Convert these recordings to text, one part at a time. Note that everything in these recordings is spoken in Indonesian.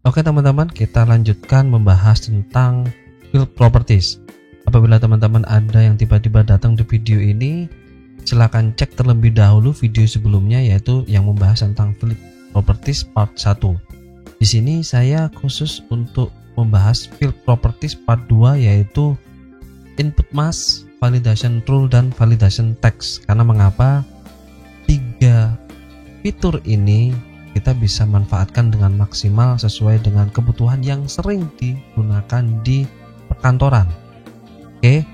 Oke teman-teman, kita lanjutkan membahas tentang field properties. Apabila teman-teman ada yang tiba-tiba datang di video ini, silahkan cek terlebih dahulu video sebelumnya, yaitu yang membahas tentang field properties part 1. Di sini saya khusus untuk membahas field properties part 2, yaitu input mask, validation rule, dan validation text. Karena mengapa 3 fitur ini kita bisa manfaatkan dengan maksimal sesuai dengan kebutuhan yang sering digunakan di perkantoran. Oke.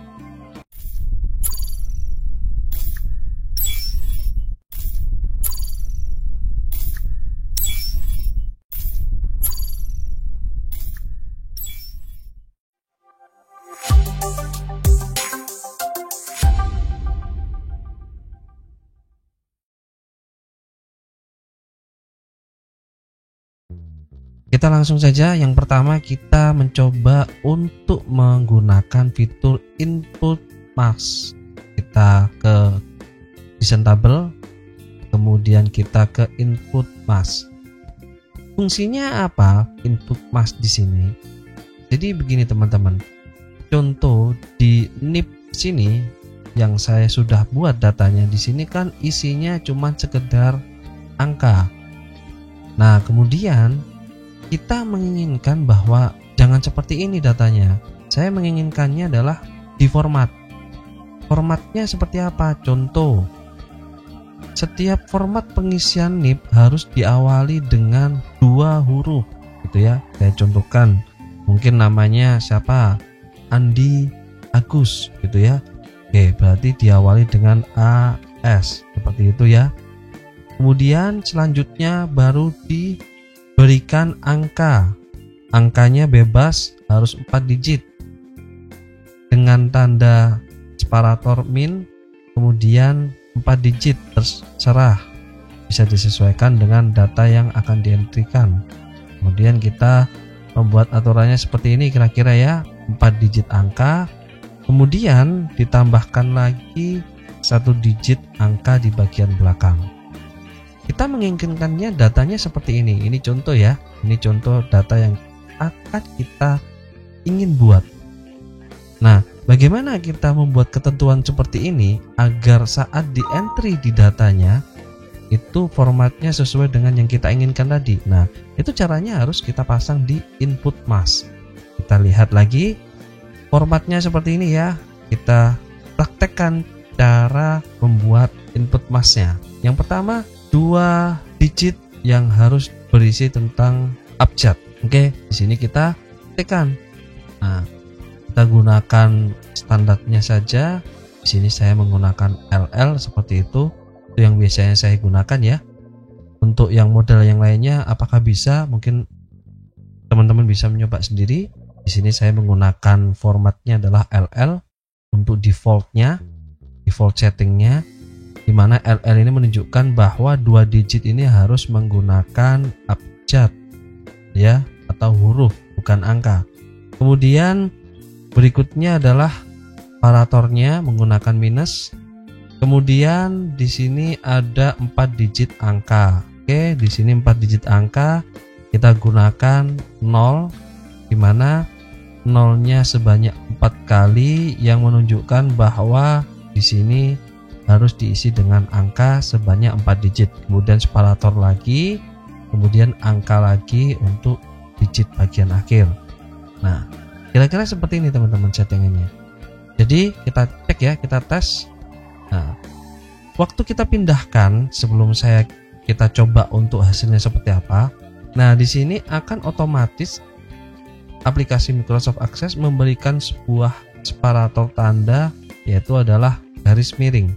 Kita langsung saja. Yang pertama, kita mencoba untuk menggunakan fitur input mask. Kita ke design table, kemudian kita ke input mask. Fungsinya apa input mask di sini? Jadi begini teman-teman. Contoh di NIP sini yang saya sudah buat datanya, di sini kan isinya cuma sekedar angka. Nah, kemudian kita menginginkan bahwa jangan seperti ini datanya. Saya menginginkannya adalah di format. Formatnya seperti apa? Contoh, setiap format pengisian NIP harus diawali dengan 2 huruf, gitu ya. Saya contohkan, mungkin namanya siapa? Andi Agus, gitu ya. Oke, berarti diawali dengan AS, seperti itu ya. Kemudian selanjutnya baru diberikan angka. Angkanya bebas, harus 4 digit dengan tanda separator min, kemudian 4 digit terserah, bisa disesuaikan dengan data yang akan dientrikan. Kemudian kita membuat aturannya seperti ini kira-kira ya, 4 digit angka, kemudian ditambahkan lagi 1 digit angka di bagian belakang. Kita menginginkannya datanya seperti ini. Ini contoh ya. Ini contoh data yang akan kita ingin buat. Nah, bagaimana kita membuat ketentuan seperti ini agar saat di entry di datanya itu formatnya sesuai dengan yang kita inginkan tadi. Nah, itu caranya harus kita pasang di input mask. Kita lihat lagi formatnya seperti ini ya. Kita praktekkan cara membuat input masknya. Yang pertama, 2 digit yang harus berisi tentang abjad. Oke, di sini kita tekan. Nah, kita gunakan standarnya saja. Di sini saya menggunakan LL seperti itu. Itu yang biasanya saya gunakan ya. Untuk yang model yang lainnya apakah bisa? Mungkin teman-teman bisa mencoba sendiri. Di sini saya menggunakan formatnya adalah LL untuk defaultnya, default settingnya, di mana LL ini menunjukkan bahwa 2 digit ini harus menggunakan abjad ya, atau huruf, bukan angka. Kemudian berikutnya adalah separatornya menggunakan minus. Kemudian di sini ada 4 digit angka. Oke, di sini 4 digit angka kita gunakan 0, di mana 0-nya sebanyak 4 kali yang menunjukkan bahwa di sini harus diisi dengan angka sebanyak 4 digit. Kemudian separator lagi, kemudian angka lagi untuk digit bagian akhir. Nah, kira-kira seperti ini teman-teman settingannya. Jadi kita cek ya, kita tes. Nah, waktu kita pindahkan, sebelum kita coba untuk hasilnya seperti apa. Nah, di sini akan otomatis aplikasi Microsoft Access memberikan sebuah separator tanda, yaitu adalah garis miring.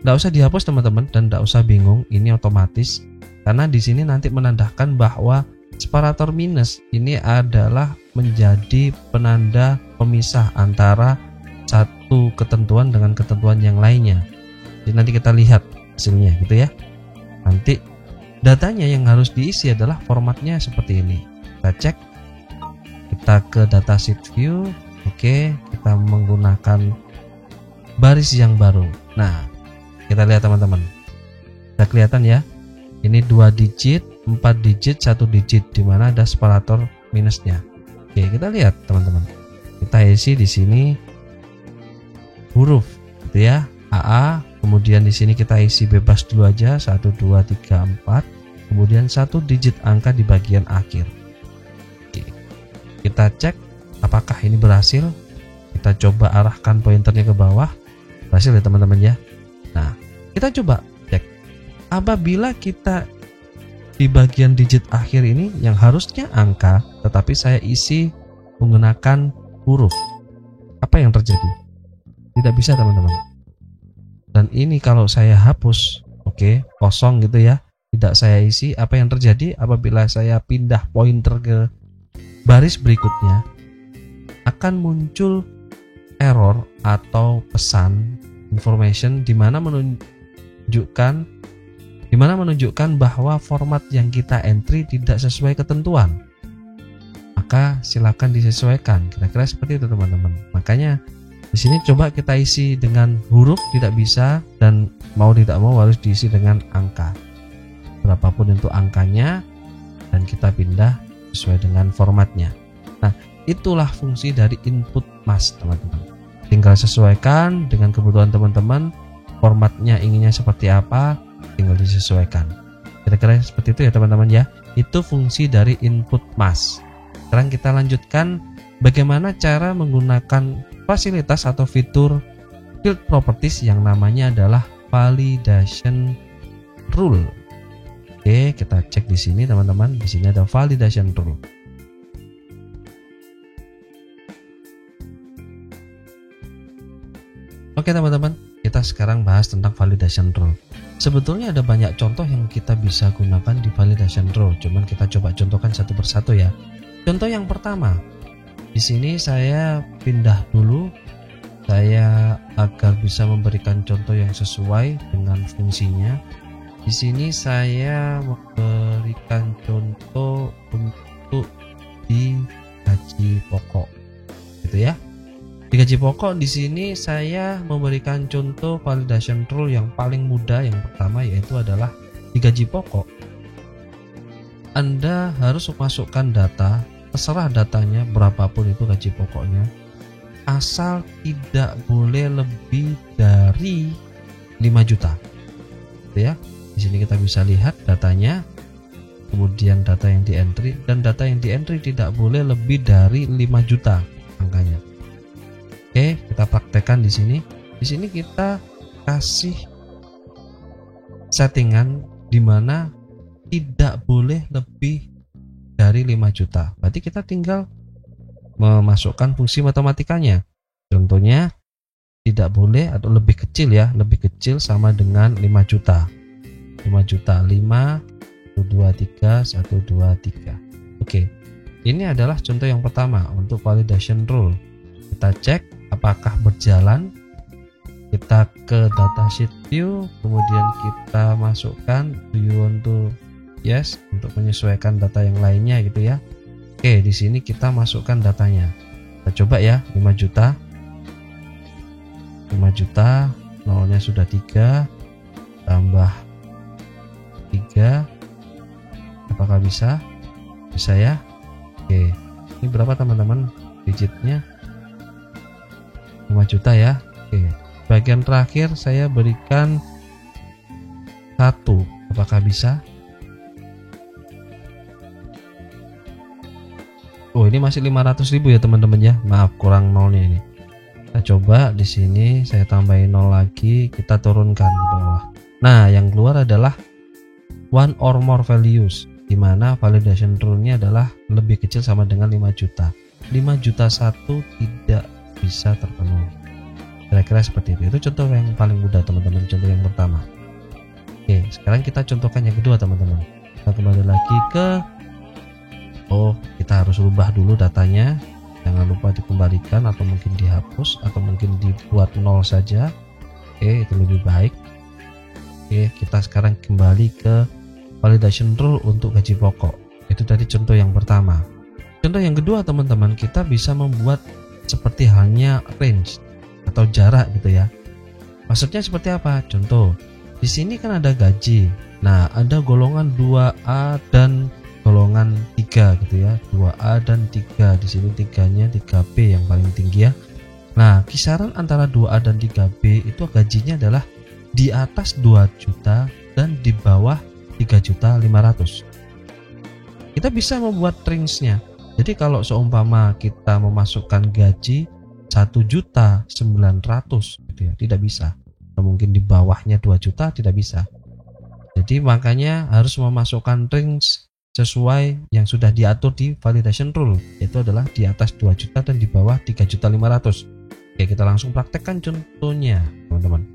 Nggak usah dihapus teman-teman, dan nggak usah bingung, ini otomatis karena di sini nanti menandakan bahwa separator minus ini adalah menjadi penanda pemisah antara satu ketentuan dengan ketentuan yang lainnya. Jadi nanti kita lihat hasilnya gitu ya. Nanti datanya yang harus diisi adalah formatnya seperti ini. Kita cek, kita ke datasheet view. Oke, kita menggunakan baris yang baru. Nah, kita lihat teman-teman, sudah kelihatan ya, ini 2 digit 4 digit, 1 digit, di mana ada separator minusnya. Oke, kita lihat teman-teman. Kita isi di sini huruf gitu ya, AA, kemudian di sini kita isi bebas dulu aja 1 2 3 4, kemudian 1 digit angka di bagian akhir. Oke. Kita cek apakah ini berhasil. Kita coba arahkan pointernya ke bawah. Berhasil ya teman-teman ya. Nah, kita coba cek apabila kita di bagian digit akhir ini yang harusnya angka, tetapi saya isi menggunakan huruf. Apa yang terjadi? Tidak bisa teman-teman. Dan ini kalau saya hapus, oke, kosong gitu ya, tidak saya isi, apa yang terjadi apabila saya pindah pointer ke baris berikutnya, akan muncul error atau pesan information di mana menunjukkan bahwa format yang kita entry tidak sesuai ketentuan. Maka silakan disesuaikan. Kira-kira seperti itu teman-teman. Makanya di sini coba kita isi dengan huruf tidak bisa, dan mau tidak mau harus diisi dengan angka. Berapapun itu angkanya, dan kita pindah sesuai dengan formatnya. Nah, itulah fungsi dari input mask teman-teman. Tinggal sesuaikan dengan kebutuhan teman-teman. Formatnya inginnya seperti apa, tinggal disesuaikan. Kira-kira seperti itu ya teman-teman ya. Itu fungsi dari input mask. Sekarang kita lanjutkan bagaimana cara menggunakan fasilitas atau fitur field properties yang namanya adalah validation rule. Oke, kita cek di sini teman-teman. Di sini ada validation rule. Oke teman-teman, kita sekarang bahas tentang validation rule. Sebetulnya ada banyak contoh yang kita bisa gunakan di validation rule, cuman kita coba contohkan satu persatu ya. Contoh yang pertama, di sini saya pindah dulu, saya agar bisa memberikan contoh yang sesuai dengan fungsinya. Di sini saya memberikan contoh untuk di gaji pokok, gitu ya. Di gaji pokok di sini saya memberikan contoh validation rule yang paling mudah. Yang pertama yaitu adalah di gaji pokok. Anda harus memasukkan data, terserah datanya berapapun itu gaji pokoknya, asal tidak boleh lebih dari 5 juta. Gitu ya. Di sini kita bisa lihat datanya, kemudian data yang di entry, dan data yang di entry tidak boleh lebih dari 5 juta angkanya. Oke, kita praktekkan di sini. Di sini kita kasih settingan di mana tidak boleh lebih dari 5 juta. Berarti kita tinggal memasukkan fungsi matematikanya. Contohnya tidak boleh atau lebih kecil ya, lebih kecil sama dengan 5 juta. 5 juta 5 1 2 3 1 2 3. Oke. Ini adalah contoh yang pertama untuk validation rule. Kita cek apakah berjalan. Kita ke datasheet view, kemudian kita masukkan do you want to yes untuk menyesuaikan data yang lainnya gitu ya. Oke, di sini kita masukkan datanya. Kita coba ya, 5 juta. 5 juta, nolnya sudah 3, tambah 3. Apakah bisa? Bisa ya. Oke, ini berapa teman-teman digitnya? 5 juta ya. Oke, bagian terakhir saya berikan 1. Apakah bisa? Oh, ini masih 500.000 ya teman-teman ya. Maaf, kurang nolnya ini. Kita coba di sini saya tambahin 0 lagi, kita turunkan ke bawah. Nah, yang keluar adalah one or more values, di mana validation rule-nya adalah lebih kecil sama dengan 5 juta. 5 juta 1 tidak bisa terpenuhi. Kira-kira seperti itu. Itu contoh yang paling mudah teman-teman, contoh yang pertama. Oke, sekarang kita contohkan yang kedua teman-teman. Kita kembali lagi ke kita harus rubah dulu datanya. Jangan lupa dikembalikan atau mungkin dihapus atau mungkin dibuat 0 saja. Oke, itu lebih baik. Oke, kita sekarang kembali ke validation rule untuk gaji pokok. Itu tadi contoh yang pertama. Contoh yang kedua teman-teman, kita bisa membuat seperti halnya range atau jarak gitu ya. Maksudnya seperti apa? Contoh, di sini kan ada gaji. Nah, ada golongan 2A dan golongan 3 gitu ya. 2A dan 3. Di sini 3-nya 3B yang paling tinggi ya. Nah, kisaran antara 2A dan 3B itu gajinya adalah di atas 2 juta dan di bawah 3.500.000. Kita bisa membuat range-nya. Jadi kalau seumpama kita memasukkan gaji 1.900.000 gitu ya, tidak bisa. Mungkin di bawahnya 2 juta tidak bisa. Jadi makanya harus memasukkan range sesuai yang sudah diatur di validation rule, yaitu adalah di atas 2 juta dan di bawah 3.500.000. Oke, kita langsung praktekkan contohnya, teman-teman.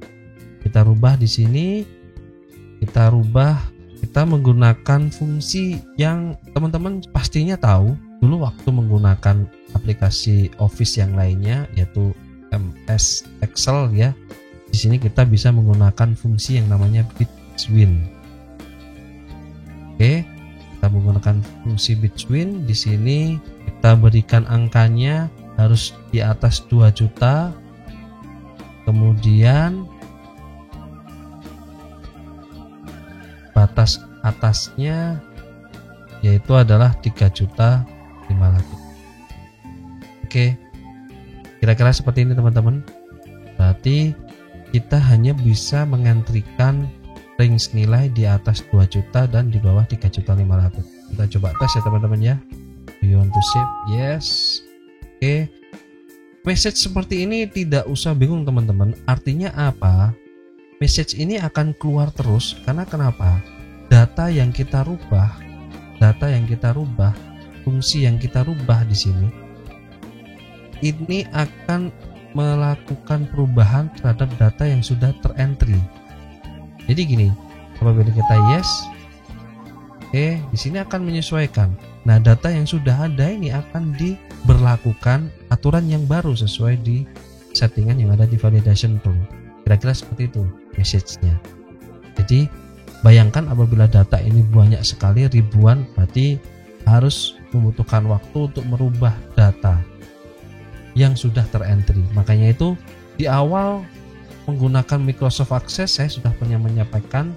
Kita rubah di sini. Kita menggunakan fungsi yang teman-teman pastinya tahu dulu waktu menggunakan aplikasi Office yang lainnya, yaitu MS Excel ya. Di sini kita bisa menggunakan fungsi yang namanya Between. Oke, kita menggunakan fungsi Between. Di sini kita berikan angkanya harus di atas 2 juta. Kemudian batas atasnya yaitu adalah 3.500.000. Oke, kira-kira seperti ini teman-teman. Berarti kita hanya bisa mengentrikan range nilai di atas 2 juta dan di bawah 3.500.000. Kita coba tes ya teman-teman ya. Do you want to save? Yes. Oke. Message seperti ini tidak usah bingung teman-teman. Artinya apa? Message ini akan keluar terus karena kenapa? Data yang kita rubah, fungsi yang kita rubah di sini, ini akan melakukan perubahan terhadap data yang sudah terentry. Jadi gini, apabila kita yes, oke, di sini akan menyesuaikan. Nah, data yang sudah ada ini akan diberlakukan aturan yang baru sesuai di settingan yang ada di validation tool. Kira-kira seperti itu message-nya. Jadi bayangkan apabila data ini banyak sekali, ribuan, berarti harus membutuhkan waktu untuk merubah data yang sudah terentry. Makanya itu di awal menggunakan Microsoft Access saya sudah pernah menyampaikan,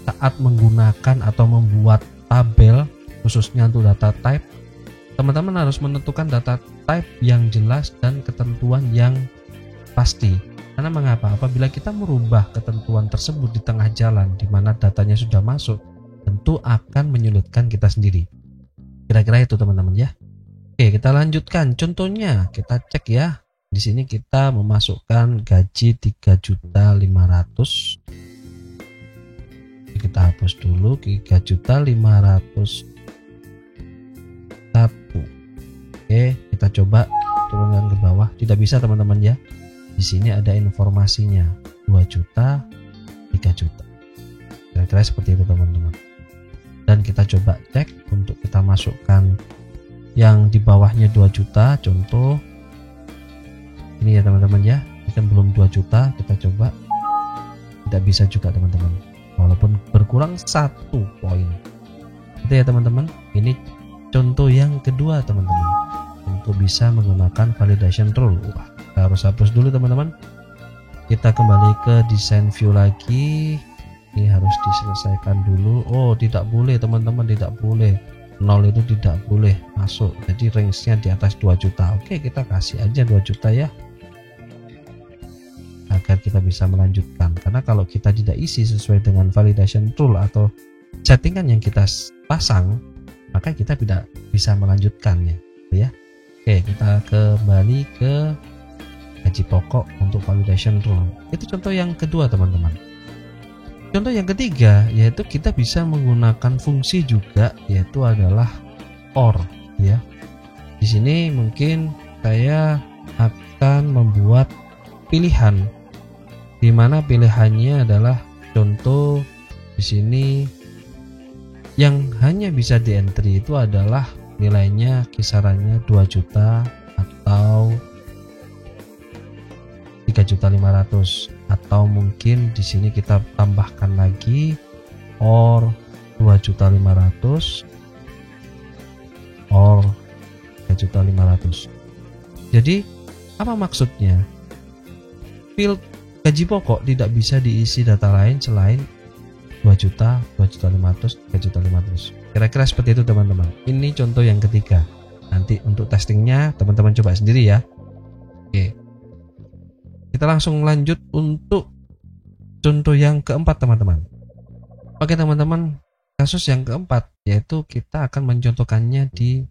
saat menggunakan atau membuat tabel khususnya untuk data type, teman-teman harus menentukan data type yang jelas dan ketentuan yang pasti. Karena mengapa? Apabila kita merubah ketentuan tersebut di tengah jalan di mana datanya sudah masuk, tentu akan menyulitkan kita sendiri. Kira-kira itu teman-teman ya. Oke, kita lanjutkan. Contohnya kita cek ya. Di sini kita memasukkan gaji 3.500.000. Kita hapus dulu 3.501. Oke, kita coba turunkan ke bawah. Tidak bisa teman-teman ya. Di sini ada informasinya 2 juta, 3 juta. Kira-kira seperti itu teman-teman. Dan kita coba cek untuk kita masukkan yang di bawahnya 2 juta. Contoh ini ya teman-teman ya. Ini kan belum 2 juta. Kita coba. Tidak bisa juga teman-teman. Walaupun berkurang 1 poin. Itu ya teman-teman. Ini contoh yang kedua teman-teman. Untuk bisa menggunakan validation rule. Wah, kita harus hapus dulu teman-teman. Kita kembali ke design view lagi. Ini harus diselesaikan dulu. Oh, tidak boleh teman-teman, tidak boleh. 0 itu tidak boleh masuk. Jadi range-nya di atas 2 juta. Oke, kita kasih aja 2 juta ya. Agar kita bisa melanjutkan. Karena kalau kita tidak isi sesuai dengan validation rule atau settingan yang kita pasang, maka kita tidak bisa melanjutkannya, ya. Oke, kita kembali ke gaji pokok untuk validation rule. Itu contoh yang kedua teman-teman. Contoh yang ketiga yaitu kita bisa menggunakan fungsi juga, yaitu adalah OR ya. Di sini mungkin saya akan membuat pilihan di mana pilihannya adalah contoh di sini yang hanya bisa di entry itu adalah nilainya kisarannya 2 juta atau 3.500.000, atau mungkin di sini kita tambahkan lagi or 2.500.000 or 3.500.000. Jadi apa maksudnya? Field gaji pokok tidak bisa diisi data lain selain 2 juta, 2.500.000, 3.500.000. Kira-kira seperti itu teman-teman. Ini contoh yang ketiga. Nanti untuk testingnya teman-teman coba sendiri ya. Oke. Kita langsung lanjut untuk contoh yang keempat teman-teman. Oke teman-teman, kasus yang keempat yaitu kita akan mencontohkannya di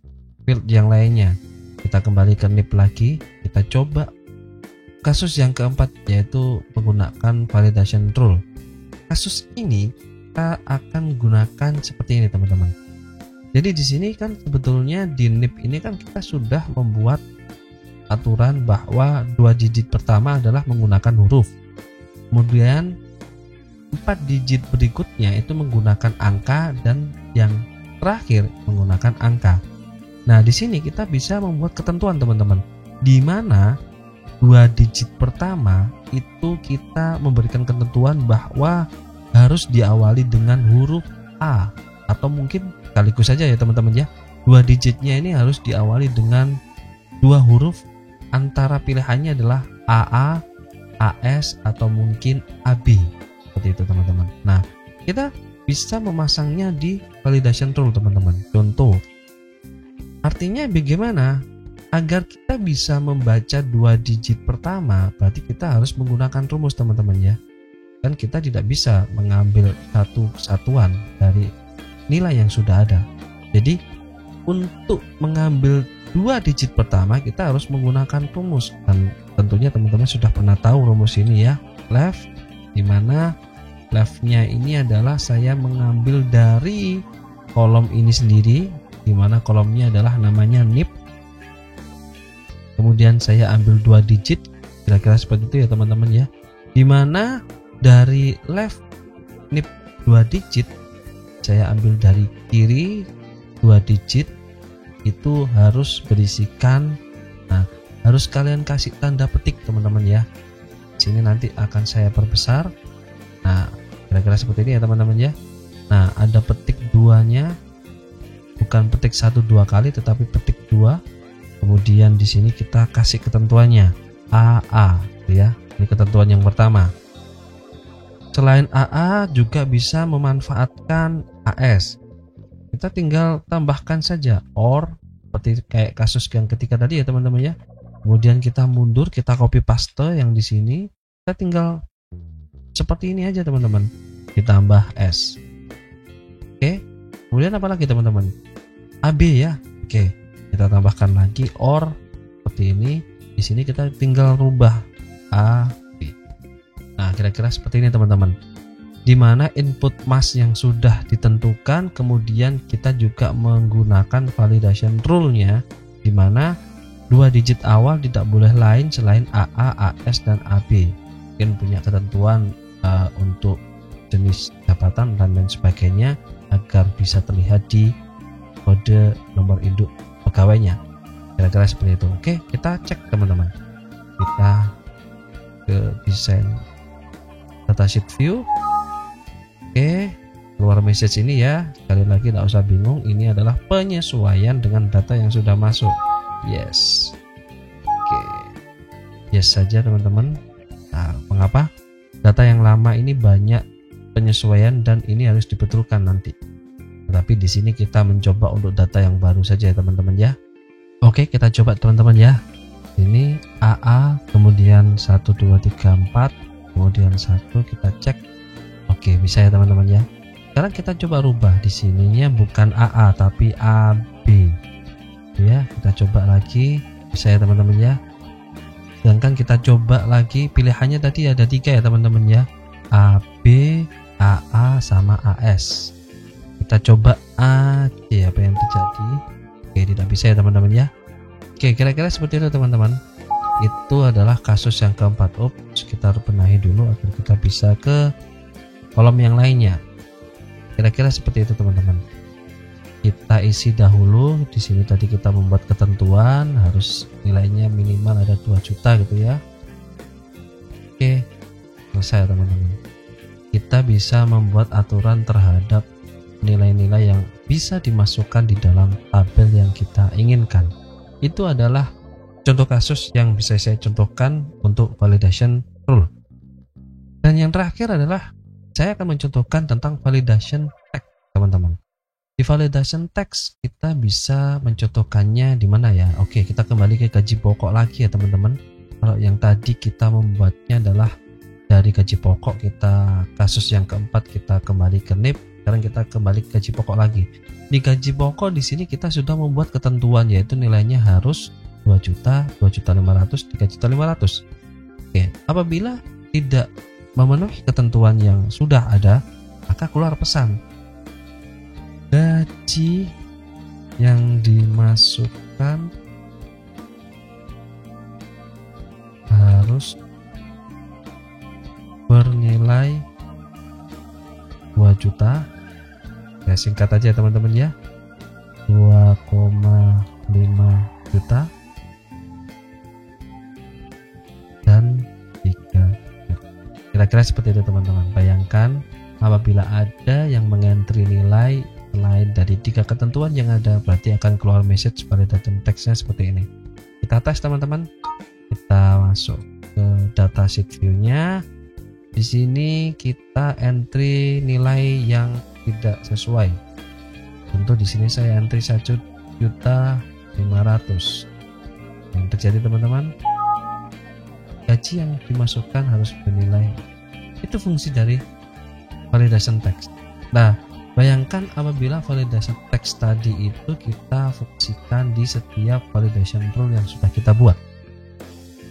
field yang lainnya. Kita kembali ke NIP lagi, kita coba kasus yang keempat yaitu menggunakan validation rule. Kasus ini kita akan gunakan seperti ini teman-teman. Jadi di sini kan sebetulnya di NIP ini kan kita sudah membuat aturan bahwa 2 digit pertama adalah menggunakan huruf. Kemudian 4 digit berikutnya itu menggunakan angka dan yang terakhir menggunakan angka. Nah, di sini kita bisa membuat ketentuan teman-teman, di mana 2 digit pertama itu kita memberikan ketentuan bahwa harus diawali dengan huruf A, atau mungkin sekaligus saja ya teman-teman ya, 2 digitnya ini harus diawali dengan 2 huruf, antara pilihannya adalah AA, AS, atau mungkin AB, seperti itu teman-teman. Nah, kita bisa memasangnya di validation rule teman-teman. Contoh, artinya bagaimana? Agar kita bisa membaca 2 digit pertama, berarti kita harus menggunakan rumus teman-teman ya. Kan kita tidak bisa mengambil satu kesatuan dari nilai yang sudah ada. Jadi untuk mengambil 2 digit pertama kita harus menggunakan rumus, dan tentunya teman-teman sudah pernah tahu rumus ini ya. Left, dimana leftnya ini adalah saya mengambil dari kolom ini sendiri, dimana kolomnya adalah namanya NIP. Kemudian saya ambil 2 digit, kira-kira seperti itu ya teman-teman ya. Dimana dari left NIP 2 digit, saya ambil dari kiri 2 digit, itu harus berisikan. Nah, harus kalian kasih tanda petik teman-teman ya. Sini nanti akan saya perbesar. Nah, kira-kira seperti ini ya teman-teman ya. Nah, ada petik 2-nya, bukan petik 1-2 kali, tetapi petik 2. Kemudian di sini kita kasih ketentuannya AA ya. Ini ketentuan yang pertama. Selain AA juga bisa memanfaatkan AS. Kita tinggal tambahkan saja OR, seperti kayak kasus yang ketiga tadi ya teman-teman ya. Kemudian kita mundur, kita copy paste yang di sini. Kita tinggal seperti ini aja teman-teman. Ditambah S. Oke. Kemudian apa lagi teman-teman? AB ya. Oke. Kita tambahkan lagi OR seperti ini. Di sini kita tinggal rubah A, B. Nah, kira-kira seperti ini teman-teman. Dimana input mask yang sudah ditentukan, kemudian kita juga menggunakan validation rule-nya, dimana 2 digit awal tidak boleh lain selain AA, AS, dan AB. Mungkin punya ketentuan untuk jenis jabatan dan lain sebagainya agar bisa terlihat di kode nomor induk pegawainya. Kira-kira seperti itu. Oke, kita cek teman-teman. Kita ke desain datasheet view. Oke, keluar message ini ya. Sekali lagi tidak usah bingung, ini adalah penyesuaian dengan data yang sudah masuk. Yes. Oke. Yes saja teman-teman. Nah, mengapa? Data yang lama ini banyak penyesuaian dan ini harus dibetulkan nanti. Tetapi di sini kita mencoba untuk data yang baru saja ya teman-teman ya. Oke, kita coba teman-teman ya. Ini AA, kemudian 1 2 3 4, kemudian 1 kita cek. Oke, bisa ya teman-teman ya. Sekarang kita coba rubah di sininya bukan AA tapi AB. Ya, kita coba lagi. Bisa ya teman-teman ya. Sedangkan kita coba lagi, pilihannya tadi ada 3 ya teman-teman ya. AB, AA, sama AS. Kita coba aja apa yang terjadi. Oke, tidak bisa ya teman-teman ya. Oke, kira-kira seperti itu teman-teman. Itu adalah kasus yang keempat. Kita benahi dulu agar kita bisa ke kolom yang lainnya. Kira-kira seperti itu teman-teman. Kita isi dahulu. Di sini tadi kita membuat ketentuan harus nilainya minimal ada 2 juta gitu ya. Oke, selesai teman-teman. Kita bisa membuat aturan terhadap nilai-nilai yang bisa dimasukkan di dalam tabel yang kita inginkan. Itu adalah contoh kasus yang bisa saya contohkan untuk validation rule. Dan yang terakhir adalah saya akan mencontohkan tentang validation text, teman-teman. Di validation text kita bisa mencontohkannya di mana ya? Oke, kita kembali ke gaji pokok lagi ya teman-teman. Kalau yang tadi kita membuatnya adalah dari gaji pokok, kita kasus yang keempat kita kembali ke NIP. Sekarang kita kembali ke gaji pokok lagi. Di gaji pokok di sini kita sudah membuat ketentuan, yaitu nilainya harus 2 juta, 2.500.000, 3.500.000. Oke, apabila tidak memenuhi ketentuan yang sudah ada, maka keluar pesan gaji yang dimasukkan harus bernilai 2 juta. Ya, singkat aja teman-teman ya, 2,5 juta dan 3 juta. Kira-kira seperti itu teman-teman. Bayangkan apabila ada yang mengentri nilai selain dari 3 ketentuan yang ada, berarti akan keluar message validation text-nya seperti ini. Kita tes teman-teman. Kita masuk ke datasheet view-nya. Di sini kita entry nilai yang tidak sesuai. Tentu di sini saya entry 1.500.000. Yang terjadi teman-teman, gaji yang dimasukkan harus bernilai. Itu fungsi dari validation text. Nah, bayangkan apabila validation text tadi itu kita fungsikan di setiap validation rule yang sudah kita buat.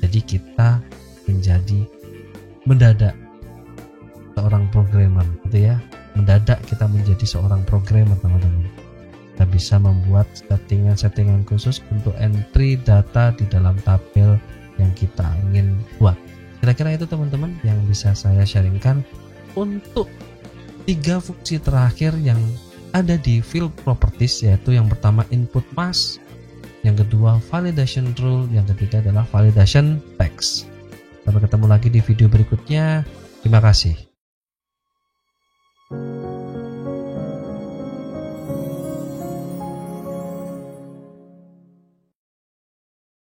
Jadi kita menjadi mendadak seorang programmer, gitu ya. Mendadak kita menjadi seorang programmer teman-teman. Kita bisa membuat settingan-settingan khusus untuk entry data di dalam tabel yang kita ingin buat. Kira-kira itu teman-teman yang bisa saya sharingkan untuk 3 fungsi terakhir yang ada di field properties, yaitu yang pertama input mask, yang kedua validation rule, yang ketiga adalah validation text. Sampai ketemu lagi di video berikutnya. Terima kasih.